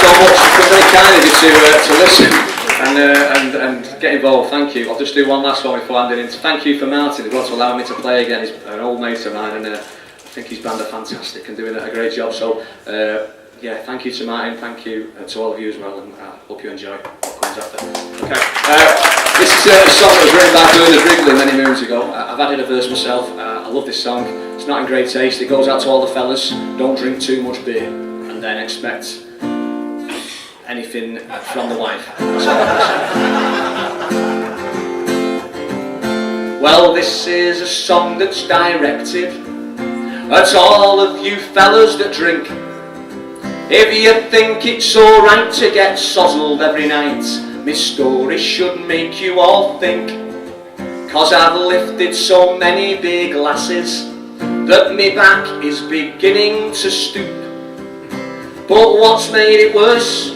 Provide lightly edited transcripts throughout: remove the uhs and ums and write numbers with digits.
so much. It's been very kind of you to listen and get involved. Thank you. I'll just do one last one before handing in. Thank you for Martin as well to allow me to play again. He's an old mate of mine, and I think his band are fantastic and doing a great job. So yeah, thank you to Martin. Thank you to all of you as well, and I hope you enjoy what comes after. Okay. This is a song that was written by Bernard Wrigley many moons ago. I've added a verse myself. I love this song. It's not in great taste. It goes out to all the fellas. Don't drink too much beer and then expect anything from the wife. That's all I'm saying. Well, this is a song that's directed at all of you fellas that drink. If you think it's alright to get sozzled every night, my story should make you all think. 'Cause I've lifted so many big glasses that me back is beginning to stoop. But what's made it worse,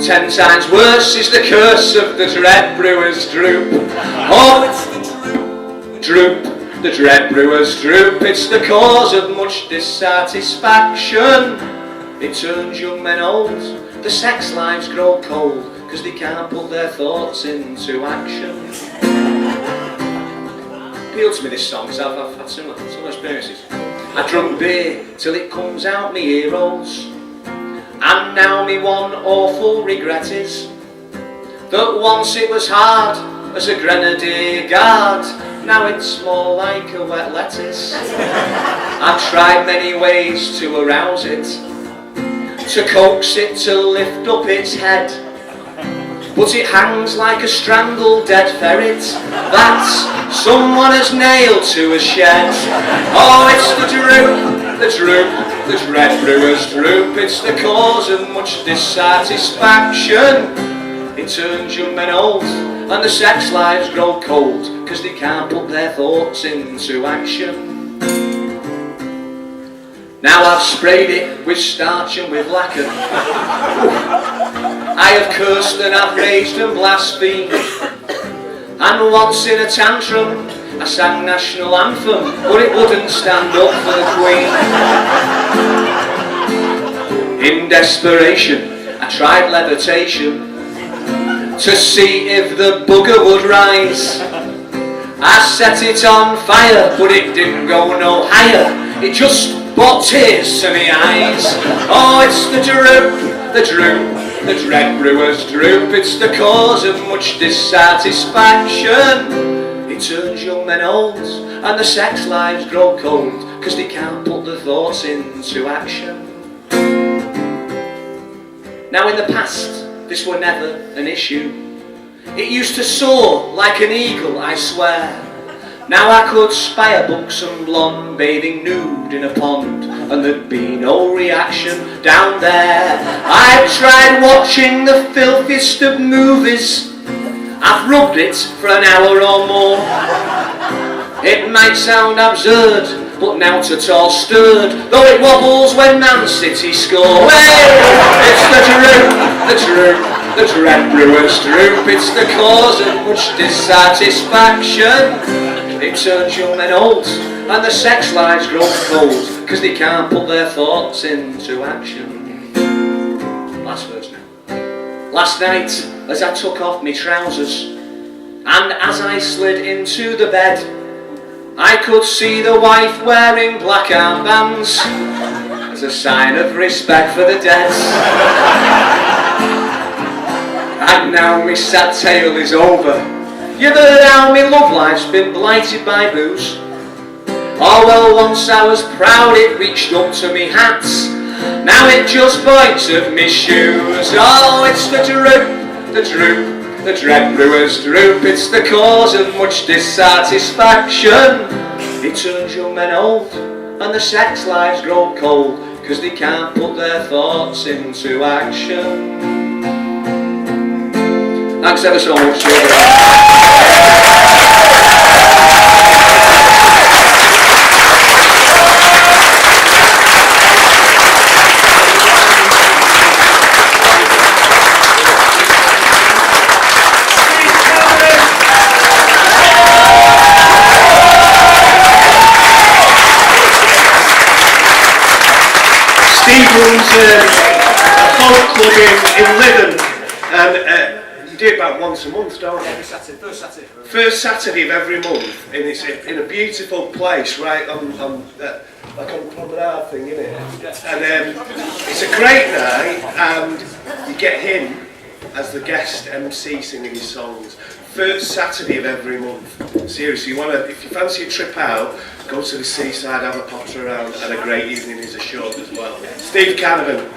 10 times worse, is the curse of the Dread Brewers Droop. Oh, it's the droop, the Dread Brewers Droop. It's the cause of much dissatisfaction. It turns young men old, the sex lives grow cold, 'cause they can't put their thoughts into action. Appealed to me this song, because I've had similar experiences. I drunk beer till it comes out me ear holes, and now me one awful regret is that once it was hard as a grenadier guard, now it's more like a wet lettuce. I've tried many ways to arouse it, to coax it to lift up its head, but it hangs like a strangled dead ferret that someone has nailed to a shed. Oh, it's the droop, the droop, the Dread Brewers Droop. It's the cause of much dissatisfaction. It turns young men old, and the sex lives grow cold, 'cause they can't put their thoughts into action. Now I've sprayed it with starch and with lacquer. I have cursed and I've raged and blasphemed, and once in a tantrum I sang national anthem, but it wouldn't stand up for the Queen. In desperation I tried levitation to see if the bugger would rise. I set it on fire, but it didn't go no higher. It just brought tears to me eyes. Oh, it's the droop, the droop, the Dread Brewers Droop. It's the cause of much dissatisfaction. It turns young men old, and the sex lives grow cold, 'cause they can't put their thoughts into action. Now in the past, this were never an issue. It used to soar like an eagle, I swear. Now I could spy a buxom blonde bathing nude in a pond, and there'd be no reaction down there. I've tried watching the filthiest of movies. I've rubbed it for an hour or more. It might sound absurd, but now it's all stirred, though it wobbles when Man City score. Hey, it's the droop, the droop, the Dread Brewers Droop. It's the cause of much dissatisfaction. It turns young men old, and the sex lives grow cold, 'cause they can't put their thoughts into action. Last verse now. Last night, as I took off my trousers, and as I slid into the bed, I could see the wife wearing black armbands as a sign of respect for the dead. And now my sad tale is over. You've heard how my love life's been blighted by booze. Oh well, once I was proud it reached up to me hats, now it just points at me shoes. Oh, it's the droop, the droop, the Dread Brewers Droop. It's the cause of much dissatisfaction. It turns young men old, and the sex lives grow cold, 'cause they can't put their thoughts into action. Thanks ever so much. Steve runs folk club in Lytham, and you do it about once a month, don't you? Every Saturday, First Saturday of every month, and it's in a beautiful place, right on like on the promenade thing, isn't it? And it's a great night, and you get him as the guest MC singing his songs. First Saturday of every month. Seriously, if you fancy a trip out, go to the seaside, have a potter around, and a great evening is assured as well. Steve Canavan.